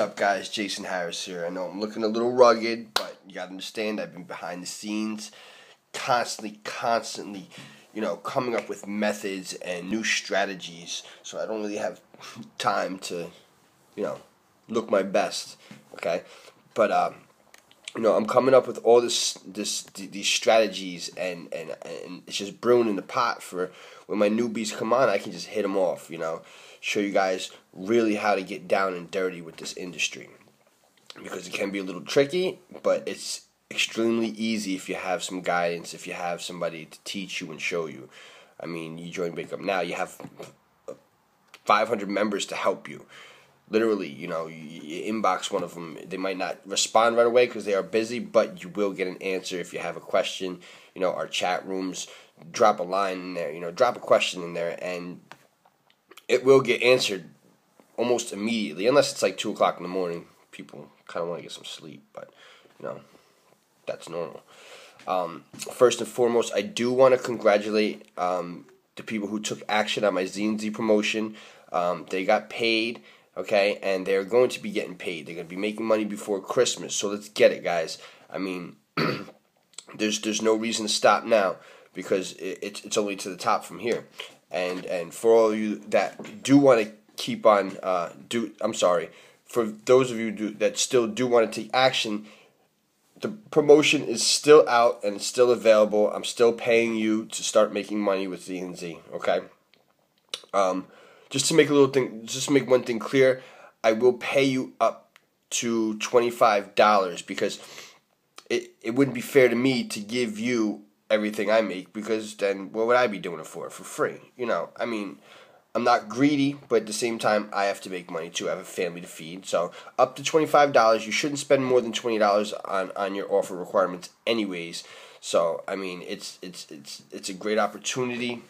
What's up, guys? Jason Harris here. I know I'm looking a little rugged, but you gotta understand I've been behind the scenes constantly, coming up with methods and new strategies, so I don't really have time to, look my best, okay? But, I'm coming up with all these strategies, and it's just brewing in the pot for when my newbies come on, I can just hit them off, show you guys really how to get down and dirty with this industry, because it can be a little tricky, but it's extremely easy if you have some guidance, if you have somebody to teach you and show you. I mean, you join Wake Up Now, you have 500 members to help you. Literally, you inbox one of them. They might not respond right away because they are busy, but you will get an answer if you have a question. Our chat rooms, drop a line in there, drop a question in there, and it will get answered almost immediately, unless it's like 2 o'clock in the morning. People kind of want to get some sleep, but, that's normal. First and foremost, I do want to congratulate the people who took action on my Z&Z promotion. They got paid. Okay, and they're going to be getting paid. They're going to be making money before Christmas. So let's get it, guys. I mean, there's no reason to stop now, because it's only to the top from here. And for all of you that do want to keep on, for those of you that still do want to take action, the promotion is still out and it's still available. I'm still paying you to start making money with Z&Z. Okay. Just to make one thing clear, I will pay you up to $25, because it wouldn't be fair to me to give you everything I make, because then what would I be doing it for free? I mean, I'm not greedy, but at the same time, I have to make money too. I have a family to feed, so up to $25. You shouldn't spend more than $20 on your offer requirements, anyways. So I mean, it's a great opportunity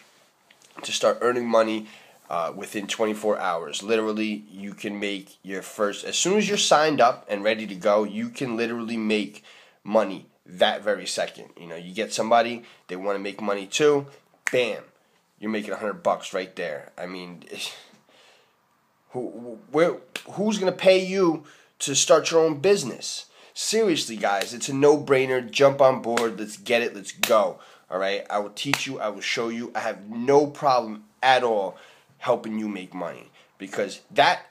to start earning money. Within 24 hours. Literally, you can make your first, as soon as you're signed up and ready to go, you can literally make money that very second. You get somebody, they want to make money too, bam, you're making $100 right there. I mean, who's going to pay you to start your own business? Seriously, guys, it's a no-brainer. Jump on board. Let's get it. Let's go. All right? I will teach you. I will show you. I have no problem at all helping you make money, because that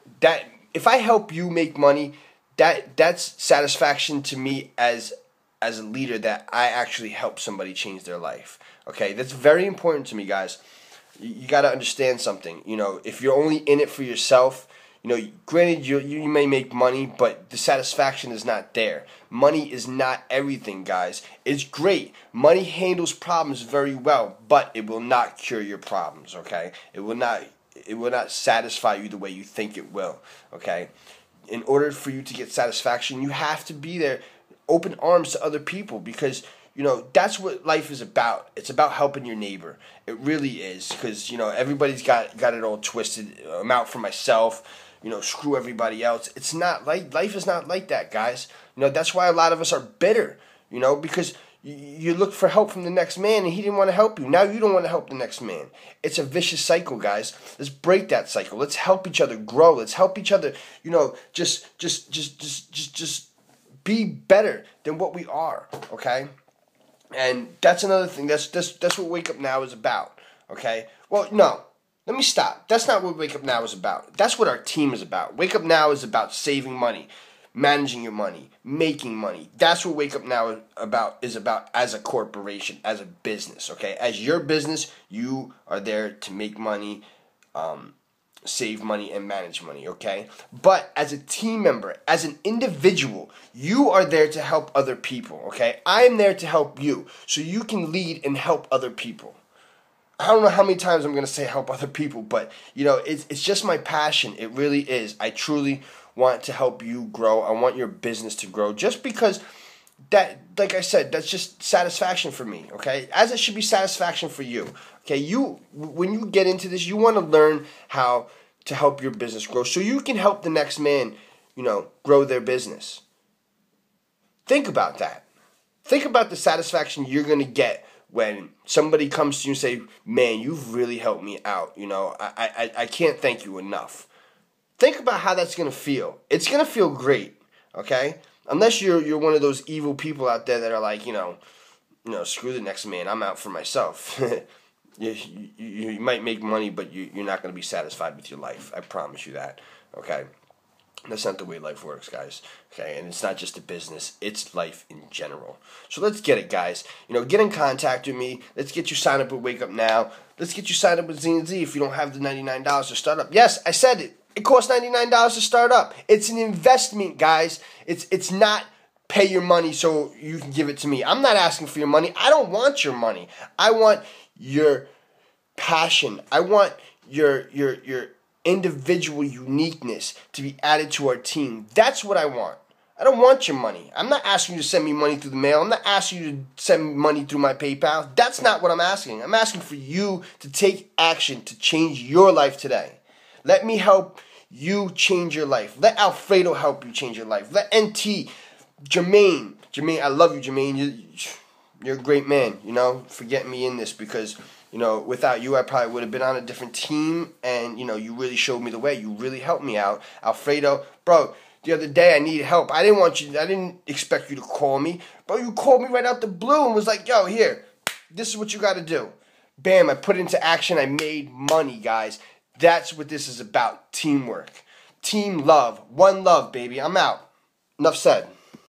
if I help you make money, that's satisfaction to me as a leader, that I actually help somebody change their life. Okay, that's very important to me, guys. You got to understand something. If you're only in it for yourself, granted you may make money, but the satisfaction is not there. Money is not everything, guys. It's great. Money handles problems very well, but it will not cure your problems. Okay, it will not satisfy you the way you think it will, okay? In order for you to get satisfaction, you have to be there, open arms to other people, because, that's what life is about. It's about helping your neighbor. It really is, because, everybody's got it all twisted. I'm out for myself, screw everybody else. It's not like, life is not like that, guys. That's why a lot of us are bitter, because you look for help from the next man, and he didn't want to help you. Now you don't want to help the next man. It's a vicious cycle, guys. Let's break that cycle. Let's help each other grow. Let's help each other, just be better than what we are, okay? And that's another thing. That's what Wake Up Now is about, okay? Well, no. Let me stop. That's not what Wake Up Now is about. That's what our team is about. Wake Up Now is about saving money, managing your money, making money. That's what Wake Up Now is about as a corporation, as a business, okay? As your business, you are there to make money, save money, and manage money, okay? But as a team member, as an individual, you are there to help other people, okay? I am there to help you, so you can lead and help other people. I don't know how many times I'm going to say help other people, but, it's just my passion. It really is. I truly want to help you grow. I want your business to grow, just because that, like I said, that's just satisfaction for me, okay? As it should be satisfaction for you, okay? When you get into this, you want to learn how to help your business grow, so you can help the next man, grow their business. Think about that. Think about the satisfaction you're going to get when somebody comes to you and say, man, you've really helped me out. I can't thank you enough. think about how that's going to feel. It's going to feel great, okay? Unless you're one of those evil people out there that are like, screw the next man, I'm out for myself. You might make money, but you're not going to be satisfied with your life. I promise you that, okay? That's not the way life works, guys. Okay, and it's not just a business; it's life in general. So let's get it, guys. Get in contact with me. Let's get you signed up with Wake Up Now. Let's get you signed up with Z&Z if you don't have the $99 to start up. Yes, I said it. It costs $99 to start up. It's an investment, guys. It's not pay your money so you can give it to me. I'm not asking for your money. I don't want your money. I want your passion. I want your individual uniqueness to be added to our team. That's what I want. I don't want your money. I'm not asking you to send me money through the mail. I'm not asking you to send me money through my PayPal. That's not what I'm asking. I'm asking for you to take action to change your life today. Let me help you change your life. Let Alfredo help you change your life. Let NT, Jermaine, I love you, Jermaine. You're a great man, for getting me in this because without you, I probably would have been on a different team, and, you really showed me the way. You really helped me out. Alfredo, bro, the other day I needed help. I didn't expect you to call me, but you called me right out the blue and was like, yo, here, this is what you got to do. Bam, I put it into action. I made money, guys. That's what this is about, teamwork. Team love. One love, baby. I'm out. Enough said.